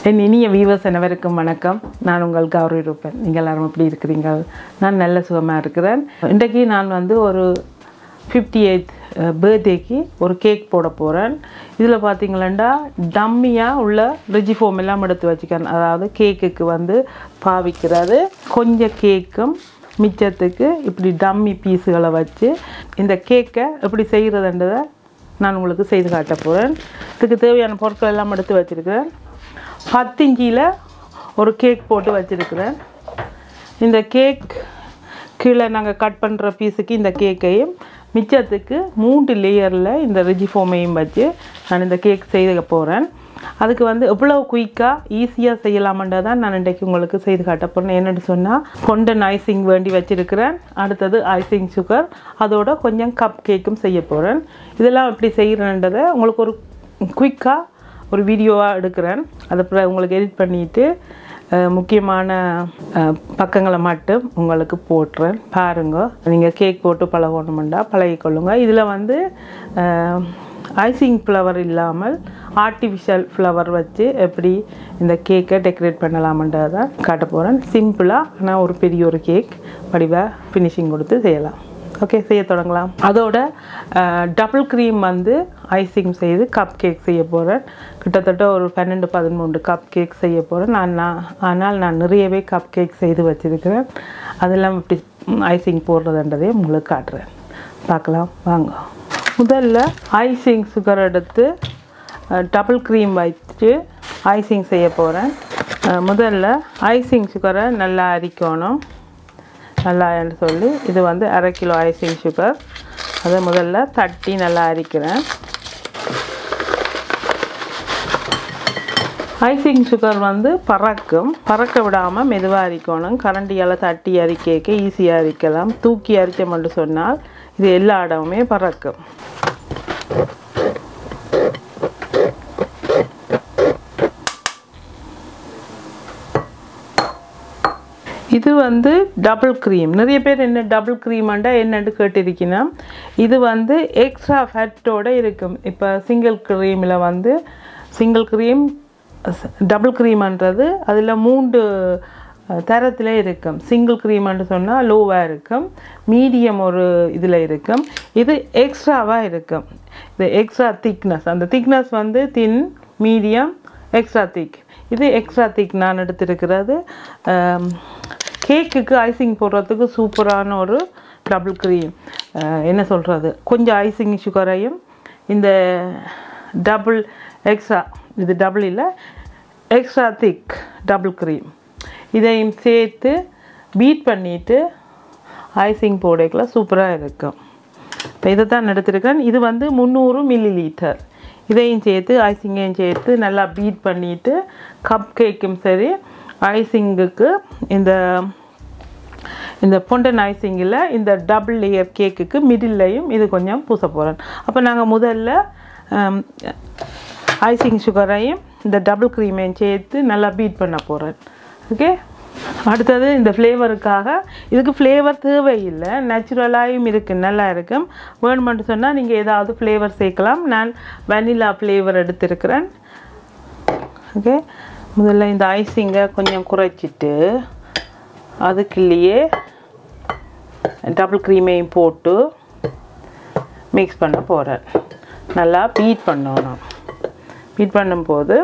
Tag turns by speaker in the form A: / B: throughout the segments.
A: என் இனிய வியூவர்ஸ் அனைவருக்கும் வணக்கம். நான் உங்கள் கௌரி ரூபன். நீங்கள் எல்லாரும் எப்படி இருக்கிறீங்க? நான் நல்ல சுகமாக இருக்கிறேன். இன்றைக்கு நான் ஒரு 58th பர்த்டேக்கு ஒரு கேக் போட போகிறேன். இதில் பார்த்தீங்களா டம்மியாக உள்ள ரிஜிஃபோம் எல்லாம் எடுத்து வச்சுக்கிறேன். அதாவது கேக்குக்கு பாவிக்கிறது கொஞ்சம் கேக்கும் மிச்சத்துக்கு இப்படி டம்மி பீஸுகளை வச்சு இந்த கேக்கை எப்படி செய்கிறதுன்றதை நான் உங்களுக்கு செய்து காட்ட போகிறேன். இதுக்கு தேவையான பொருட்கள் எல்லாம் எடுத்து வச்சுருக்கிறேன். 10 இன்ச்சில் ஒரு கேக் போட்டு வச்சுருக்கிறேன். இந்த கேக் கீழே நாங்கள் கட் பண்ணுற பீஸுக்கு இந்த கேக்கையும் மிச்சத்துக்கு 3 லேயரில் இந்த ரிஜிஃபோமையும் வச்சு நான் இந்த கேக் செய்து போகிறேன். அதுக்கு எவ்வளோ குயிக்காக ஈஸியாக செய்யலாமன்றதை நான் இன்றைக்கு உங்களுக்கு செய்து காட்ட போகிறேன். என்னென்னு சொன்னால் ஃபொண்டன் ஐசிங் வேண்டி வச்சுருக்கிறேன். அடுத்தது ஐசிங் சுகர், அதோட கொஞ்சம் கப் கேக்கும் செய்ய போகிறேன். இதெல்லாம் எப்படி செய்கிறேன்றதை உங்களுக்கு ஒரு குயிக்காக ஒரு வீடியோவாக எடுக்கிறேன். அதை உங்களுக்கு எடிட் பண்ணிவிட்டு முக்கியமான பக்கங்களை மட்டும் உங்களுக்கு போட்டுறேன். பாருங்க, நீங்கள் கேக் போட்டு பழகணுமெண்டா பழகிக்கொள்ளுங்க. இதில் ஐசிங் ஃப்ளவர் இல்லாமல் ஆர்டிஃபிஷியல் ஃப்ளவர் வச்சு எப்படி இந்த கேக்கை டெக்கரேட் பண்ணலாமன்றதை காட்ட போகிறேன். சிம்பிளாக ஆனால் ஒரு பெரிய ஒரு கேக் வடிவாக ஃபினிஷிங் கொடுத்து செய்யலாம். ஓகே, செய்ய தொடங்கலாம். அதோட டபுள் க்ரீம் ஐசிங் செய்து கப் கேக் செய்ய போகிறேன். கிட்டத்தட்ட ஒரு 12-13 கப் கேக் செய்ய போகிறேன். ஆனால் நான் நிறையவே கப் கேக் செய்து வச்சுருக்கிறேன். அதெல்லாம் இப்படி ஐசிங் போடுறதுன்றதையும் உங்களுக்கு காட்டுறேன். பார்க்கலாம் வாங்க. முதல்ல ஐசிங் சுகர் எடுத்து டபுள் க்ரீம் வச்சு ஐசிங் செய்ய போகிறேன். முதல்ல ஐசிங் சுகரை நல்லா அரிக்கணும். நல்லா சொல்லி இது 1/2 கிலோ ஐசிங் சுகர். அதை முதல்ல தட்டி நல்லா அரிக்கிறேன். ஐசிங் சுகர் பறக்க விடாமல் மெதுவாக அரிக்கணும். கரண்டியால் தட்டி அரிக்க ஈஸியாக அரிக்கலாம். தூக்கி அரிச்சோம்னு சொன்னால் இது எல்லா இடமுமே பறக்கும். இது டபுள் க்ரீம். நிறைய பேர் என்ன டபுள் க்ரீமாண்டா என்னென்னு கேட்டிருக்கீங்கன்னா, இது எக்ஸ்ட்ரா ஃபேட்டோடு இருக்கும். இப்போ சிங்கிள் க்ரீம் டபுள் க்ரீம்ன்றது அதில் 3 தரத்தில் இருக்கும். சிங்கிள் க்ரீம்னு சொன்னால் லோவாக இருக்கும், மீடியம் ஒரு இதில் இருக்கும், இது எக்ஸ்ட்ராவாக இருக்கும். இது எக்ஸ்ட்ரா திக்னஸ். அந்த திக்னஸ் தின், மீடியம், எக்ஸ்ட்ரா திக். இது எக்ஸ்ட்ரா திக் நான் எடுத்துருக்கிறது. கேக்குக்கு ஐசிங் போடுறதுக்கு சூப்பரான ஒரு டபுள் க்ரீம். என்ன சொல்கிறது, கொஞ்சம் ஐசிங் சுகரையும் இந்த டபுள் எக்ஸ்ட்ரா, இது டபுள் இல்லை எக்ஸ்ட்ரா திக் டபுள் க்ரீம், இதையும் சேர்த்து பீட் பண்ணிவிட்டு ஐசிங் போடக்குள்ள சூப்பராக இருக்கும். இப்போ இதை தான் எடுத்துருக்கேன். இது 300 மில்லிலிட்டர். இதையும் சேர்த்து ஐசிங்கையும் சேர்த்து நல்லா பீட் பண்ணிவிட்டு கப் கேக்கும் சரி ஐசிங்குக்கு இந்த ஃபொண்டன் ஐசிங்கில் இந்த டபுள் லேயர் கேக்குக்கு மிடில்லையும் இது கொஞ்சம் பூச போகிறேன். அப்போ நாங்கள் முதல்ல ஐசிங் சுகரையும் இந்த டபுள் க்ரீமையும் சேர்த்து நல்லா பீட் பண்ண போகிறேன். ஓகே, அடுத்தது இந்த ஃப்ளேவருக்காக, இதுக்கு ஃப்ளேவர் தேவையில்லை, நேச்சுரலாகவும் இருக்குது, நல்லா இருக்கும். வேணுமென்று சொன்னால் நீங்கள் ஏதாவது ஃப்ளேவர் சேர்க்கலாம். நான் வெனிலா ஃப்ளேவர் எடுத்துருக்கிறேன். ஓகே, முதல்ல இந்த ஐசிங்கை கொஞ்சம் குறைச்சிட்டு அதுக்குள்ளேயே டபுள் க்ரீமையும் போட்டு மிக்ஸ் பண்ண போகிறேன். நல்லா பீட் பண்ணணும். பீட் பண்ணும்போது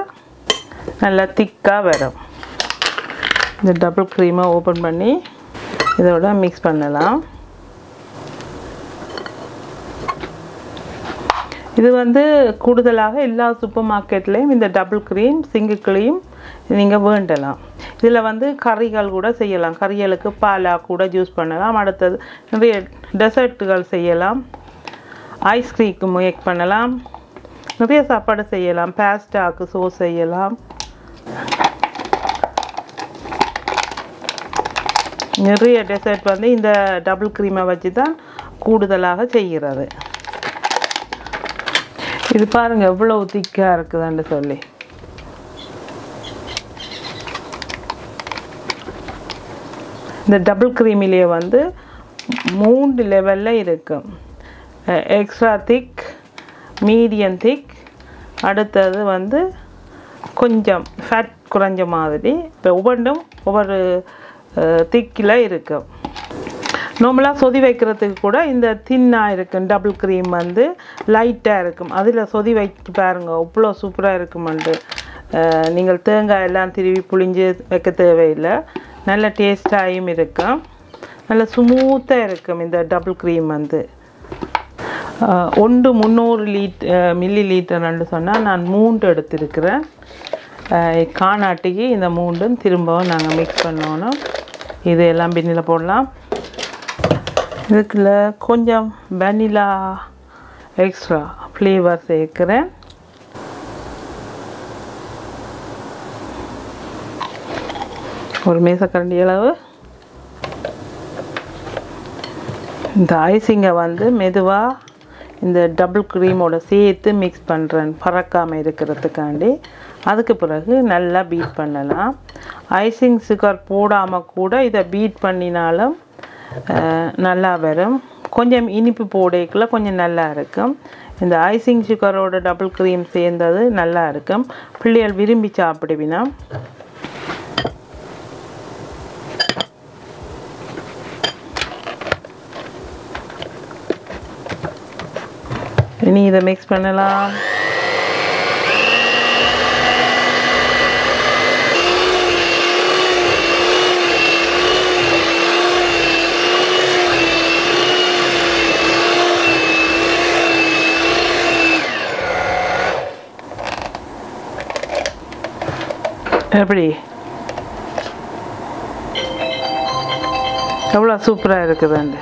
A: நல்லா திக்காக வரும். இந்த டபுள் க்ரீமை ஓப்பன் பண்ணி இதோட மிக்ஸ் பண்ணலாம். இது கூடுதலாக எல்லா சூப்பர் மார்க்கெட்லேயும் இந்த டபுள் க்ரீம் சிங்கிள் க்ரீம் நீங்கள் வேண்டலாம். இதில் கறிகள் கூட செய்யலாம். கறிகளுக்கு பாலாக கூட ஜூஸ் பண்ணலாம். அடுத்தது நிறைய டெசர்ட்டுகள் செய்யலாம். ஐஸ்கிரீமுக்கு மேக் பண்ணலாம். நிறைய சாப்பாடு செய்யலாம். பாஸ்டாவுக்கு சோஸ் செய்யலாம். நிறைய டெசர்ட் இந்த டபுள் க்ரீமை வச்சு தான் கூடுதலாக செய்கிறது. இது பாருங்கள் எவ்வளோ திக்காக இருக்குதுன்னு சொல்லி. இந்த டபுள் க்ரீமிலே 3 லெவலில் இருக்கும். எக்ஸ்ட்ரா திக், மீடியம் திக், அடுத்தது கொஞ்சம் ஃபேட் குறைஞ்ச மாதிரி. இப்போ ஒவ்வொன்றும் ஒவ்வொரு திக்கில் இருக்கும். நார்மலாக சொதி வைக்கிறதுக்கு கூட இந்த தின்னாக இருக்கும். டபுள் க்ரீம் வந்து லைட்டாக இருக்கும். அதில் சொதி வைத்து பாருங்கள், அவ்வளோ சூப்பராக இருக்குமெண்டு. நீங்கள் தேங்காய் எல்லாம் திருவி புளிஞ்சு வைக்க தேவையில்லை. நல்ல டேஸ்டாகவும் இருக்கும், நல்ல ஸ்மூத்தாக இருக்கும். இந்த டபுள் க்ரீம் வந்து 300 மில்லி லிட்டர்னு சொன்னால் நான் 3 எடுத்திருக்கிறேன். காணாட்டிக்கு இந்த 3 திரும்பவும் நாங்கள் மிக்ஸ் பண்ணணும். இது எல்லாம் பின்னில் போடலாம். இதுக்குள்ள கொஞ்சம் வெனிலா எக்ஸ்ட்ரா ஃப்ளேவர் சேர்க்குறேன். ஒரு மேசக்கரண்டி அளவு. இந்த ஐசிங்கை வந்து மெதுவாக இந்த டபுள் க்ரீமோட சேர்த்து மிக்ஸ் பண்ணுறேன், பறக்காமல் இருக்கிறதுக்காண்டி. அதுக்கு பிறகு நல்லா பீட் பண்ணலாம். ஐசிங் சுகர் போடாமல் கூட இதை பீட் பண்ணினாலும் நல்லா வரும். கொஞ்சம் இனிப்பு போடைக்குள்ள கொஞ்சம் நல்லா இருக்கும். இந்த ஐசிங் சுகரோட டபுள் க்ரீம் சேர்ந்தது நல்லா இருக்கும். பிள்ளைகள் விரும்பி சாப்பிடுவினா. இனி இதை மிக்ஸ் பண்ணலாம். எப்படி எவ்வளோ சூப்பராக இருக்குதுண்டு.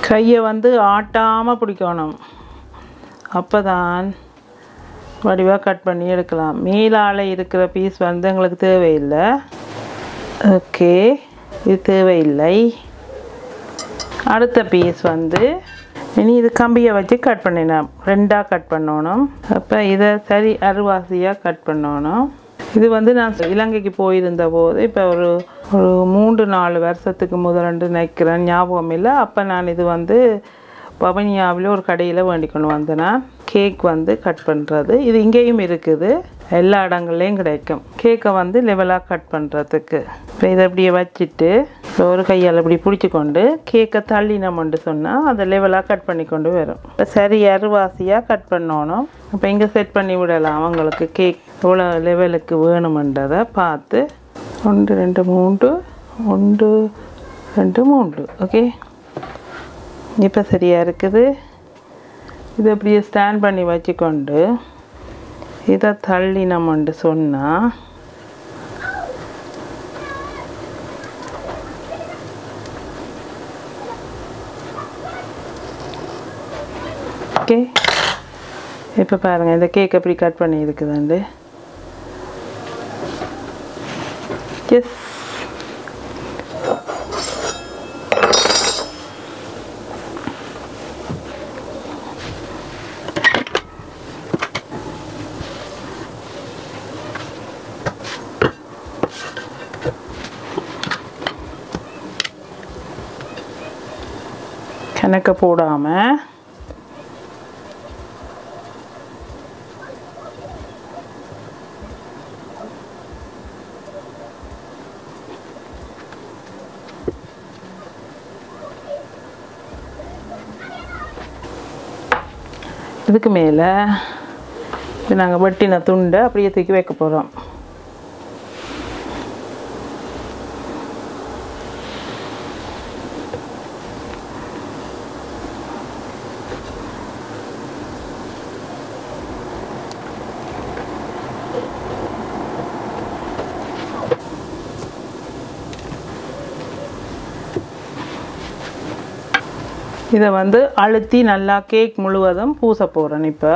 A: கையை வந்து ஆட்டாமல் பிடிக்கணும், அப்போ தான் வடிவாக கட் பண்ணி எடுக்கலாம். மேலால் இருக்கிற பீஸ் வந்து எங்களுக்கு தேவையில்லை. ஓகே, இது தேவையில்லை. அடுத்த பீஸ் வந்து இனி இது கம்பியை வச்சு கட் பண்ணிடலாம். 2ஆக கட் பண்ணணும். அப்போ இதை சரி அறுவாசியாக கட் பண்ணணும். இது வந்து நான் இலங்கைக்கு போயிருந்த போது இப்போ ஒரு 3-4 வருஷத்துக்கு முதலண்டு நினைக்கிறேன், ஞாபகம் இல்லை. அப்போ நான் இது வந்து பவனியாவில் ஒரு கடையில் வேண்டிக்கொண்டு வந்தேன்னா கேக் வந்து கட் பண்ணுறது. இது இங்கேயும் இருக்குது, எல்லா இடங்கள்லையும் கிடைக்கும். கேக்கை வந்து லெவலாக கட் பண்ணுறதுக்கு இப்போ இதை அப்படியே வச்சுட்டு ஒரு கையால் இப்படி பிடிச்சி கொண்டு கேக்கை தள்ளினோம்னு சொன்னால் அதை லெவலாக கட் பண்ணி கொண்டு வரும். இப்போ சரி அறுவாசியாக கட் பண்ணணும். இப்போ இங்கே செட் பண்ணி விடலாம். அவங்களுக்கு கேக் எவ்வளோ லெவலுக்கு வேணுமென்றதை பார்த்து 1 2 3 1 2 3. ஓகே, இப்போ சரியாக இருக்குது. இதை அப்படியே ஸ்டாண்ட் பண்ணி வச்சுக்கொண்டு இதை தள்ளினோம்னு சொன்னால் ஓகே. இப்போ பாருங்கள் இந்த கேக் எப்படி கட் பண்ணி இருக்குதுண்டு. எஸ், கணக்க போடாமல் இதுக்கு மேலே இப்போ நாங்கள் வெட்டின துண்டை அப்படியே தூக்கி வைக்க போகிறோம். இதை வந்து அழுத்தி நல்லா கேக் முழுவதும் பூச போகிறேன். இப்போ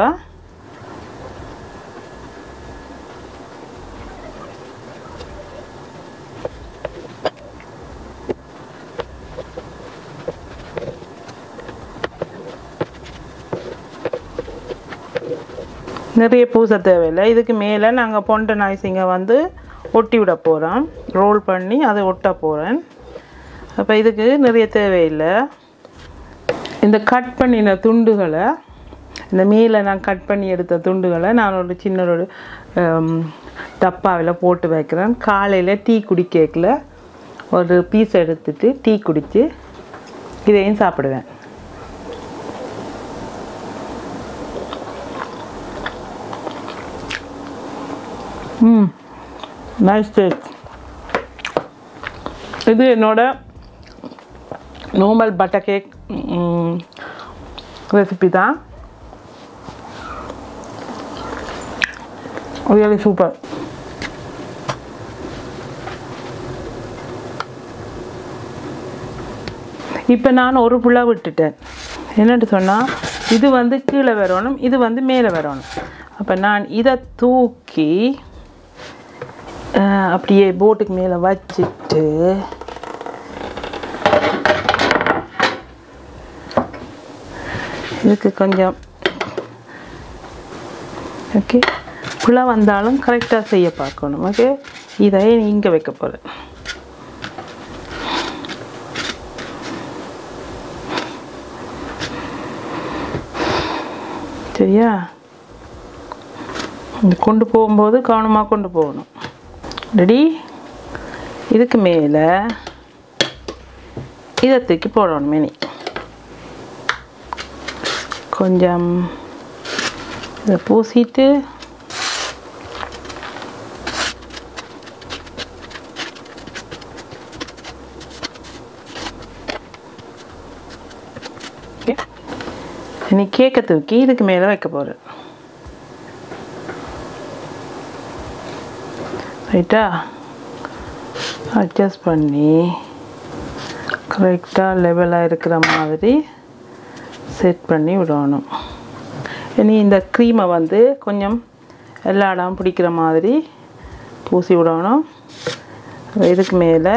A: நிறைய பூச தேவையில்லை. இதுக்கு மேலே நாங்கள் பொண்டன் ஐசிங்கை வந்து ஒட்டி விட போகிறோம். ரோல் பண்ணி அதை ஒட்ட போகிறேன். அப்போ இதுக்கு நிறைய தேவையில்லை. இந்த கட் பண்ணின துண்டுகளை, இந்த மேலே நான் கட் பண்ணி எடுத்த துண்டுகளை நான் ஒரு சின்ன ஒரு டப்பாவில் போட்டு வைக்கிறேன். காலையில் டீ குடிக்கல ஒரு பீஸ் எடுத்துட்டு டீ குடித்து இதையும் சாப்பிடுவேன். Nice taste. இது என்னோட நார்மல் பட்டர் கேக் ரெசிபி தான். Really super. இப்போ நான் ஒரு புள்ள விட்டுட்டேன். என்னென்னு சொன்னால் இது வந்து கீழே வரணும், இது வந்து மேலே வரணும். அப்போ நான் இதை தூக்கி அப்படியே போட்டுக்கு மேலே வச்சுட்டு இதுக்கு கொஞ்சம் ஓகே புள்ள வந்தாலும் கரெக்டாக செய்ய பார்க்கணும். ஓகே, இதை இங்கே வைக்க போகிறேன். சரியா? இந்த கொண்டு போகும்போது கவனமாக கொண்டு போகணும். ரெடி? இதுக்கு மேலே இதை தூக்கி போடணும். மினி கொஞ்சம் இதை பூசிட்டு இனி கேக்கை தூக்கி இதுக்கு மேலே வைக்க போகிறேன். ரைட்டா? அட்ஜஸ்ட் பண்ணி கரெக்டாக லெவலாக இருக்கிற மாதிரி செட் பண்ணி விடணும். இனி இந்த க்ரீமை வந்து கொஞ்சம் எல்லா இடம் பிடிக்கிற மாதிரி பூசி விடணும். இதுக்கு மேலே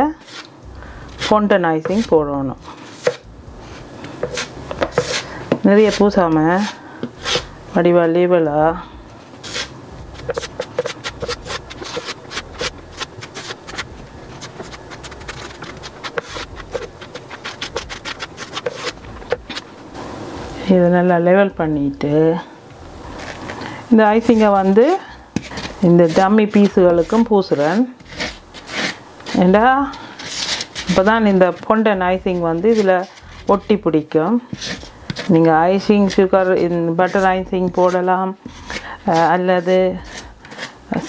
A: ஃபவுண்டன் ஐசிங் போடணும். நிறைய பூசாமல் வடிவாக லேவலாக இதை நல்லா லெவல் பண்ணிவிட்டு இந்த ஐசிங்கை வந்து இந்த டம்மி பீஸுகளுக்கும் பூசுகிறேன். ஏண்டா இப்போ தான் இந்த பொண்டன் ஐசிங் வந்து இதில் ஒட்டி பிடிக்கும். நீங்கள் ஐசிங் சுகர் பட்டர் ஐசிங் போடலாம், அல்லது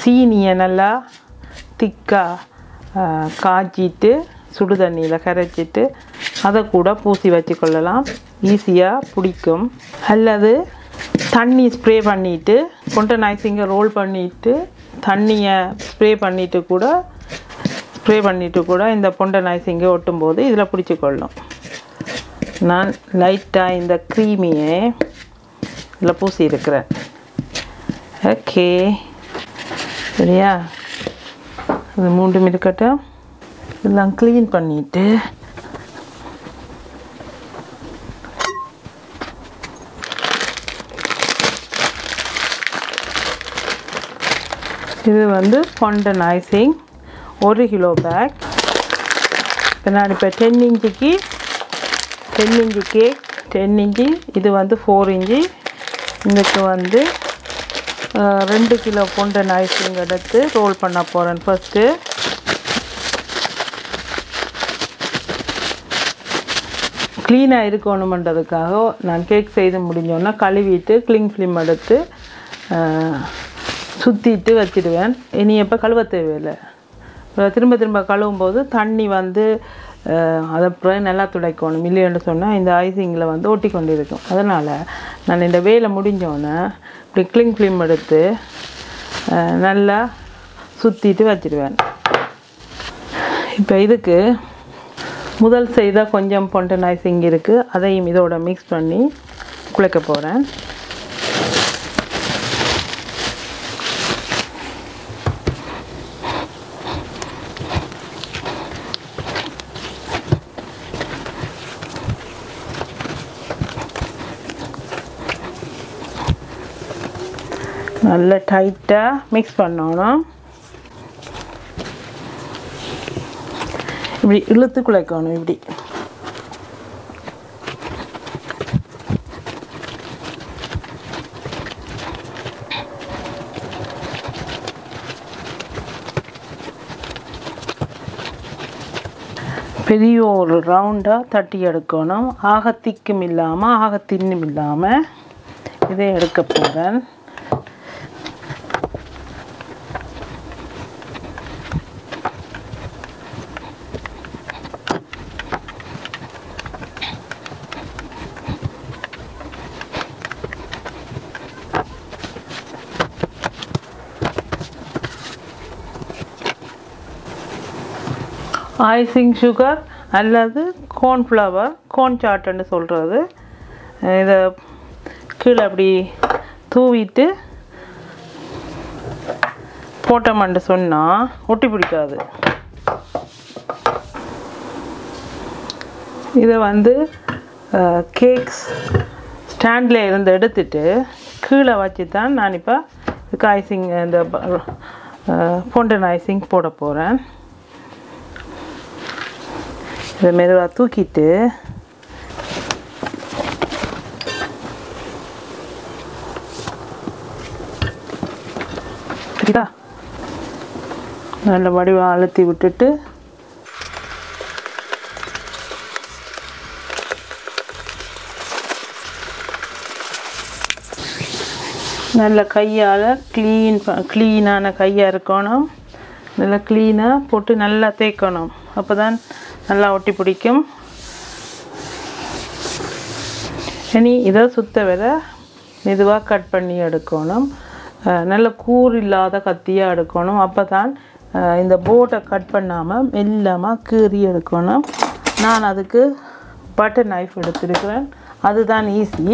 A: சீனியை நல்லா திக்காக காய்ச்சிட்டு சுடு தண்ணியில் கரைச்சிட்டு அதை கூட பூசி வச்சுக்கொள்ளலாம். ஈஸியாக பிடிக்கும். அல்லது தண்ணி ஸ்ப்ரே பண்ணிவிட்டு பொண்டன் ஐசிங்கை ரோல் பண்ணிவிட்டு தண்ணியை ஸ்ப்ரே பண்ணிவிட்டு கூட இந்த பொண்டன் ஐசிங்கை ஒட்டும்போது இதில் பிடிச்சிக்கொள்ளும். நான் லைட்டாக இந்த க்ரீமியை இதில் பூசி இருக்கிறேன். ஓகே, சரியா? இது மூண்டும் இருக்கட்டும். இதெல்லாம் க்ளீன் பண்ணிவிட்டு இது வந்து பொண்டன் ஐசிங் 1 கிலோ பேக். இப்போ நான் இப்போ 10 இன்ச்சுக்கு 10 இன்ச்சு கேக் 10 இன்ச்சு, இது வந்து 4 இன்ச்சு. இதுக்கு வந்து 2 கிலோ பொண்டன் ஐசிங் எடுத்து ரோல் பண்ண போகிறேன். ஃபஸ்ட்டு க்ளீனாக இருக்கணுமென்றதுக்காக நான் கேக் செய்து முடிஞ்சோன்னா கழுவிட்டு க்ளீன் ஃபிலிம் எடுத்து சுற்றிட்டு வச்சுடுவேன். இனி எப்போ கழுவ தேவையில்லை. திரும்ப திரும்ப கழுவும் போது தண்ணி வந்து அதை அப்புறம் நல்லா துடைக்கணும். இல்லைன்னு சொன்னால் இந்த ஐசிங்கில் வந்து ஒட்டி கொண்டு இருக்கும். அதனால் நான் இந்த வேலை முடிஞ்சோன்னே இப்படி க்ளீன் ஃபிலிம் எடுத்து நல்லா சுற்றிட்டு வச்சுடுவேன். இப்போ இதுக்கு முதல் செய்த கொஞ்சம் ஃபவுண்டன் ஐசிங் இருக்குது, அதையும் இதோட மிக்ஸ் பண்ணி குழைக்க போகிறேன். நல்லா டைட்டாக மிக்ஸ் பண்ணணும். இப்படி இழுத்து குழைக்கணும். இப்படி பெரிய ஒரு ரவுண்டாக தட்டி எடுக்கணும். ஆக திக்கும் இல்லாமல் ஆக தின்னும் இல்லாமல் இதை எடுக்க போகிறேன். ஐசிங் சுகர் அல்லது கார்ன்ஃப்ளவர், கார்ன் சாட்டுன்னு சொல்கிறது. இதை கீழே அப்படி தூவிட்டு போட்டோம்னு சொன்னால் ஒட்டி பிடிக்காது. இதை வந்து கேக்ஸ் ஸ்டாண்டில் இருந்து எடுத்துட்டு கீழே வச்சு தான் நான் இப்போ இதுக்கு ஐசிங் இந்த ஃபவுண்டன் ஐசிங் போட போகிறேன். இதை மெதுவாக தூக்கிட்டு சரிதா நல்ல வடிவாக அழுத்தி விட்டுட்டு நல்ல கையால் க்ளீனான கையாக இருக்கணும். நல்லா க்ளீனாக போட்டு நல்லா தேய்க்கணும். அப்போ தான் நல்லா ஒட்டி பிடிக்கும். இனி இதை சுத்த வர மெதுவாக கட் பண்ணி எடுக்கணும். நல்ல கூர் இல்லாத கத்தியாக எடுக்கணும். அப்போ தான் இந்த போட்டை கட் பண்ணாமல் மெல்லமாக கீறி எடுக்கணும். நான் அதுக்கு பட்டர் நைஃப் எடுத்துருக்கிறேன். அதுதான் ஈஸி.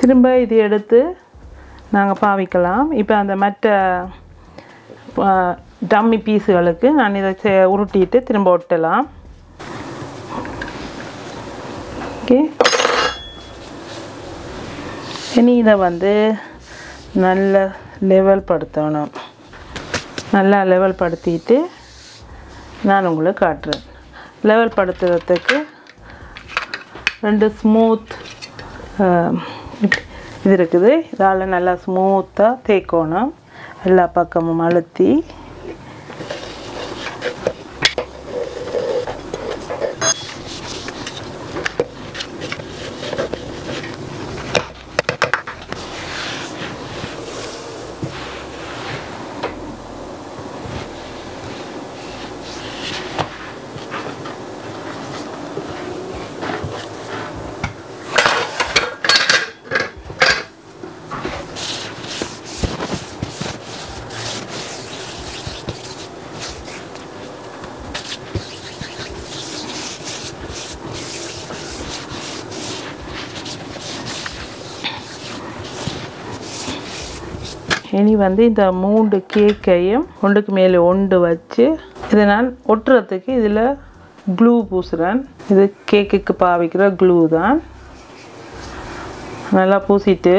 A: திரும்ப இது எடுத்து நாங்கள் பாவிக்கலாம். இப்போ அந்த மற்ற டம்மி பீஸுகளுக்கு நான் இதை உருட்டிட்டு திரும்ப ஒட்டலாம். ஓகே, இனி இதை வந்து நல்ல லெவல் படுத்தணும். நல்லா லெவல் படுத்திட்டு நான் உங்களுக்கு காட்டுறேன். லெவல் படுத்துறதுக்கு 2 ஸ்மூத் இது இருக்குது. இதால் நல்லா ஸ்மூத்தாக தேய்க்கணும். எல்லா பக்கமும் அழுத்தி இனி வந்து இந்த 3 கேக்கையும் ஒன்றுக்கு மேலே ஒன்று வச்சு இதை நான் ஒட்டுறதுக்கு இதில் க்ளூ பூசுகிறேன். இது கேக்குக்கு பாவிக்கிற க்ளூ தான். நல்லா பூசிட்டு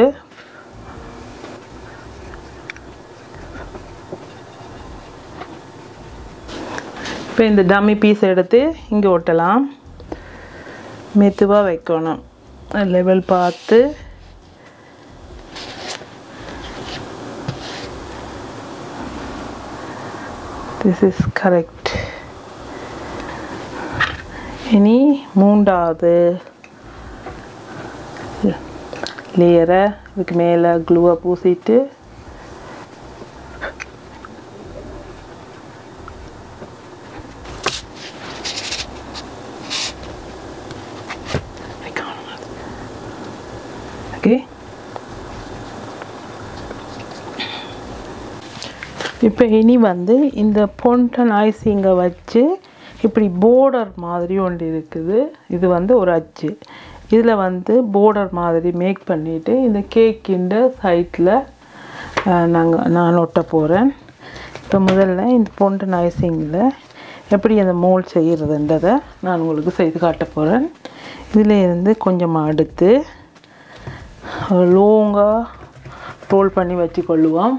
A: இப்போ இந்த டம்மி பீஸ் எடுத்து இங்கே ஒட்டலாம். மெதுவாக வைக்கணும். லெவல் பார்த்து this is correct. இனி 3வது லேயரை இதுக்கு மேலே க்ளூவை பூசிட்டு ஓகே, இப்போ இனி வந்து இந்த பொண்டன் ஐசிங்கை வச்சு இப்படி போர்டர் மாதிரி ஒன்று இருக்குது. இது வந்து ஒரு அச்சு. இதில் வந்து போர்டர் மாதிரி மேக் பண்ணிவிட்டு இந்த கேக்கின்ற சைட்டில் நான் ஒட்ட போகிறேன். இப்போ முதல்ல இந்த பொண்டன் ஐசிங்கில் எப்படி அந்த மோல்ட் செய்கிறதுன்றதை நான் உங்களுக்கு செய்து காட்ட போகிறேன். இதில் இருந்து கொஞ்சமாக எடுத்து லோங்காக ரோல் பண்ணி வச்சுக்கொள்ளுவோம்.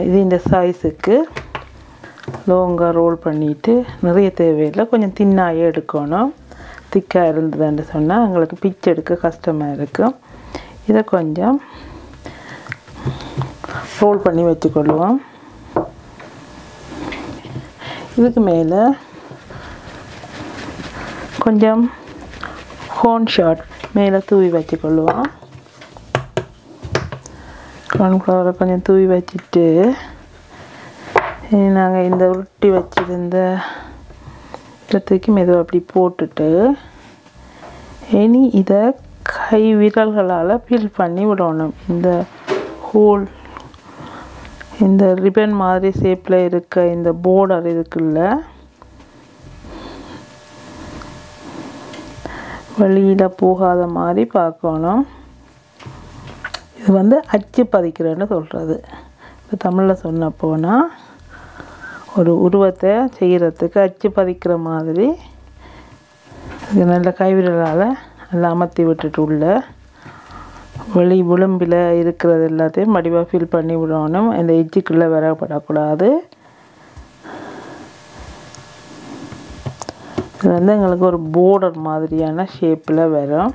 A: இது இந்த சைஸுக்கு லோங்காக ரோல் பண்ணிவிட்டு, நிறைய தேவையில்லை, கொஞ்சம் தின்னாயே எடுக்கணும். திக்காக இருந்ததுன்னு சொன்னால் எங்களுக்கு பிச்சு எடுக்க கஷ்டமாக இருக்கும். இதை கொஞ்சம் ரோல் பண்ணி வச்சுக்கொள்ளுவோம். இதுக்கு மேலே கொஞ்சம் கார்ன்ஷாட் மேலே தூவி வச்சுக்கொள்ளுவோம். கார்ன்ஃப்ளவரை கொஞ்சம் தூவி வச்சுட்டு நாங்கள் இந்த உருட்டி வச்சுருந்த இடத்துக்கு மெதுவாக அப்படி போட்டுட்டு இனி இதை கை விரல்களால் ஃபில் பண்ணி விடணும். இந்த ஹோல், இந்த ரிப்பன் மாதிரி ஷேப்பில் இருக்க இந்த போர்டர் இதுக்குள்ள வெளியில் போகாத மாதிரி பார்க்கணும். இது வந்து அச்சு பதிக்கிறேன்னு சொல்கிறது. இப்போ தமிழில் சொன்ன போனால் ஒரு உருவத்தை செய்கிறதுக்கு அச்சு பதிக்கிற மாதிரி இது நல்ல கைவிரலால் நல்லா அமர்த்தி விட்டுட்டு உள்ள வெளி விளிம்பில் இருக்கிறது எல்லாத்தையும் வடிவாக ஃபில் பண்ணி விடணும். இந்த எஜ்ஜுக்குள்ளே வரப்படக்கூடாது. இது வந்து எங்களுக்கு ஒரு போர்டர் மாதிரியான ஷேப்பில் வரும்.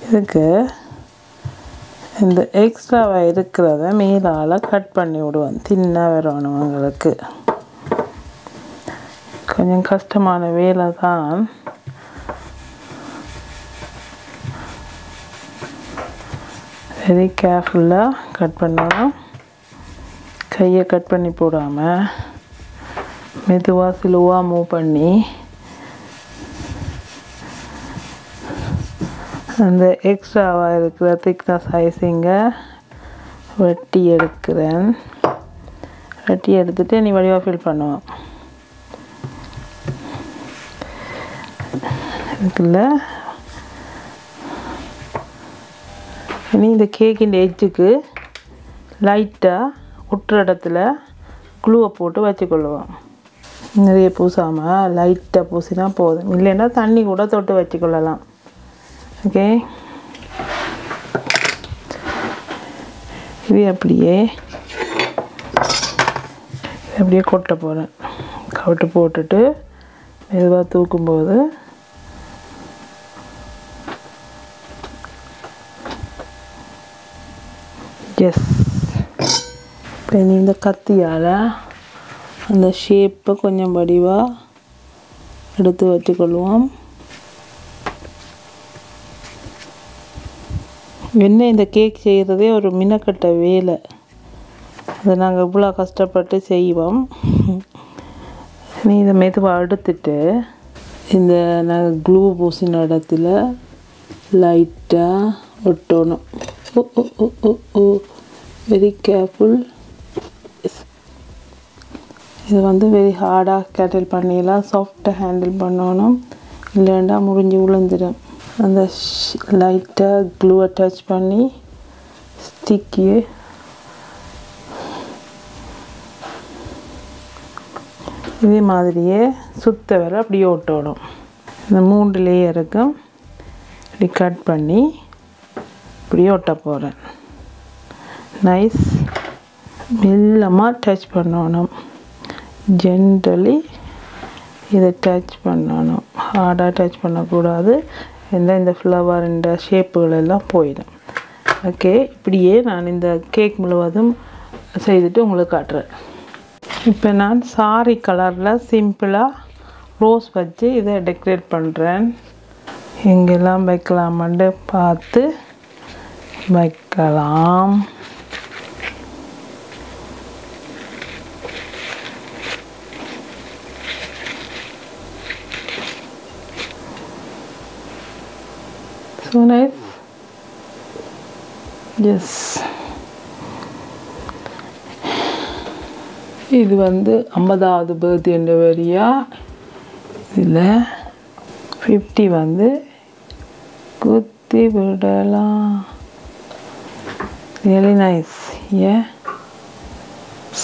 A: இதுக்கு இந்த எக்ஸ்ட்ராவாக இருக்கிறத மேலால் கட் பண்ணி விடுவோம். தின்னாக வரணும். எங்களுக்கு கொஞ்சம் கஷ்டமான வேலை தான். வெரி கேர்ஃபுல்லாக கட் பண்ணணும். கையை கட் பண்ணி போடாமல் மெதுவாக ஸ்லோவாக மூவ் பண்ணி அந்த எக்ஸ்ட்ராவாக இருக்கிற திக்னஸ் ஐசிங்கை வெட்டி எடுக்கிறேன். வெட்டி எடுத்துகிட்டு நீ வடிவாக ஃபில் பண்ணுவோம். இதுக்குள்ள இனி இந்த கேக்கின் எட்ஜுக்கு லைட்டாக ஒட்டுற இடத்துல க்ளூவை போட்டு வச்சுக்கொள்ளுவோம். நிறைய பூசாமல் லைட்டாக பூசினா போதும். இல்லைன்னா தண்ணி கூட தொட்டு வச்சுக்கொள்ளலாம். ஓகே, இது அப்படியே கொட்ட போகிறேன். கவுட்டு போட்டுட்டு மெதுவாக தூக்கும்போது எஸ். இப்போ இந்த கத்தியால் அந்த ஷேப்பை கொஞ்சம் வடிவாக எடுத்து வச்சுக்கொள்வோம். என்ன இந்த கேக் செய்கிறதே ஒரு மினக்கட்ட வேலை. அதை நாங்கள் இவ்வளோ கஷ்டப்பட்டு செய்வோம். நீ இதை மெதுவாக எடுத்துட்டு இந்த நாங்கள் க்ளூ பூசின இடத்துல லைட்டாக ஒட்டணும். ஓ ஓ ஓ ஓ ஓ வெரி கேர்ஃபுல். இது வந்து வெரி ஹார்டாக கேண்டில் பண்ணிடலாம். சாஃப்டாக ஹேண்டில் பண்ணணும், இல்லைண்டா முறிஞ்சு விழுந்துடும். அந்த லைட்டாக க்ளூவை டச் பண்ணி ஸ்டிக்கி இதே மாதிரியே சுத்த வர அப்படியே ஒட்டணும். இந்த 3 லேயருக்கும் இப்படி கட் பண்ணி இப்படியே ஒட்ட போகிறேன். நைஸ். மெல்லமாக டச் பண்ணணும். ஜென்ரலி இதை டச் பண்ணணும். ஹார்டாக டச் பண்ணக்கூடாது. இந்த ஃப்ளவர் இந்த ஷேப்புகள் எல்லாம் போயிடும். ஓகே, இப்படியே நான் இந்த கேக் முழுவதும் செய்துட்டு உங்களுக்கு காட்டுறேன். இப்போ நான் சாரி கலரில் சிம்பிளாக ரோஸ் வச்சு இதை டெக்கரேட் பண்ணுறேன். எங்கெல்லாம் வைக்கலாமான்னு பார்த்து வைக்கலாம். So nice. Yes. இது வந்து 50வது பர்த்டே என்ற வரியா இதில் 50 வந்து குத்தி விடலாம். Really nice. Yeah.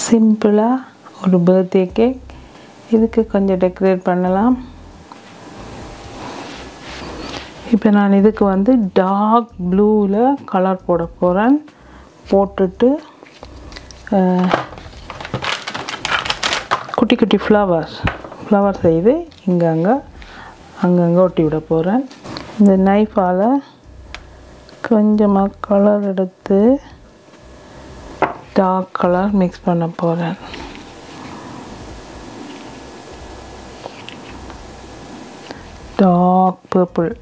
A: சிம்பிளாக ஒரு பர்த்டே கேக். இதுக்கு கொஞ்சம் டெக்கரேட் பண்ணலாம். இப்போ நான் இதுக்கு வந்து டார்க் ப்ளூவில் கலர் போட போகிறேன். போட்டுட்டு குட்டி குட்டி ஃப்ளவர் செய்து அங்கங்கே ஒட்டி விட போகிறேன். இந்த நைஃபால் கொஞ்சமாக கலர் எடுத்து டார்க் கலர் மிக்ஸ் பண்ண போகிறேன். Dark purple.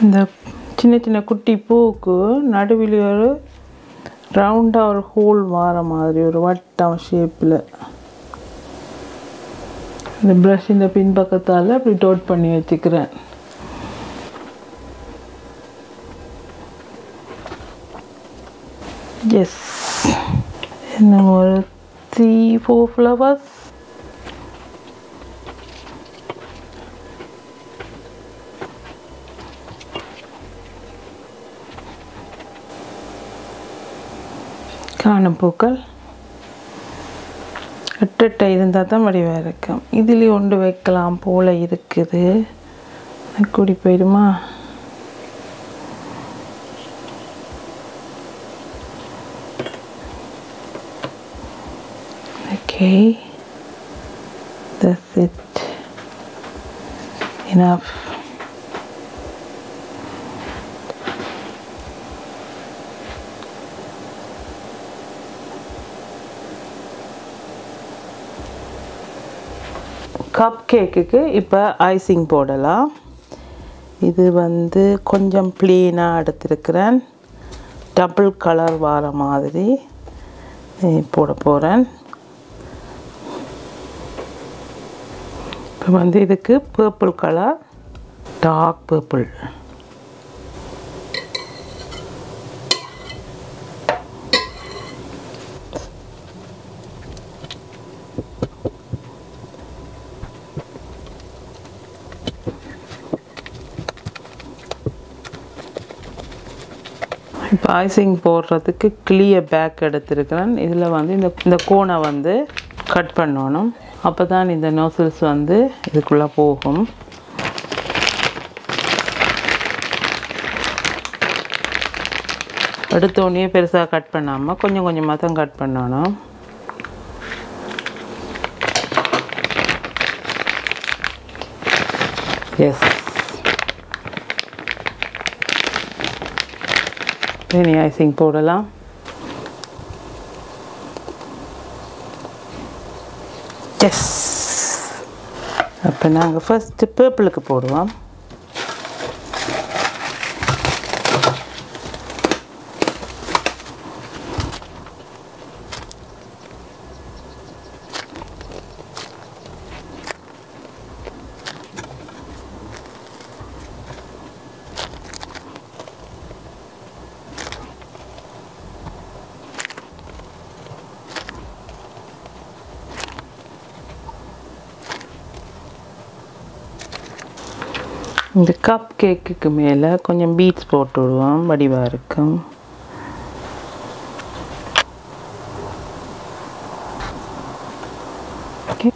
A: இந்த சின்ன சின்ன குட்டி பூவுக்கு நடுவில் ஒரு ரவுண்டாக ஒரு ஹோல் வார மாதிரி ஒரு வட்டம் ஷேப்பில் இந்த ப்ரஷ் இந்த பின்பக்கத்தால் அப்படி டோட் பண்ணி வச்சுக்கிறேன். எஸ், இன்னும் ஒரு 3-4 ஃப்ளவர்ஸ். காணப்பூக்கள் 8 இருந்தால் தான் வடிவாக இருக்கும். இதுலேயே ஒன்று வைக்கலாம் போல் இருக்குது. கூடி போயிடுமா? Okay, that's it. Enough. Cup கேக்குக்கு இப்போ ஐசிங் போடலாம். இது வந்து கொஞ்சம் ப்ளீனாக எடுத்துருக்கிறேன். டபுள் கலர் வர மாதிரி போட போகிறேன். இப்போ வந்து இதுக்கு பர்பிள் கலர், டார்க் பர்பிள். இப்போ ஐசிங் போடுறதுக்கு கிளியர் பேக் எடுத்துருக்கிறேன். இதில் வந்து இந்த கோனை வந்து கட் பண்ணணும். அப்போ தான் இந்த நோசல்ஸ் வந்து இதுக்குள்ளே போகும். எடுத்தோடனே பெருசாக கட் பண்ணாமல் கொஞ்சம் கொஞ்சமாக தான் கட் பண்ணணும். எஸ், இனி ஐசிங் போடலாம். எஸ், அப்போ நாங்கள் ஃபஸ்ட்டு பர்பிளுக்கு போடுவோம். இந்த கப் கேக்குக்கு மேலே கொஞ்சம் பீட்ஸ் போட்டு விடுவோம், வடிவாக இருக்கும். ஓகே,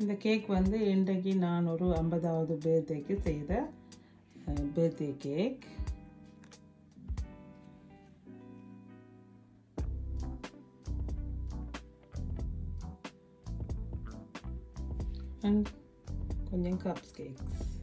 A: இந்த கேக் வந்து இன்றைக்கு நான் ஒரு 50வது பர்த்டேக்கு செய்த பர்த்டே கேக். அண்ட் கொஞ்சம் கப்ஸ் கேக்ஸ்.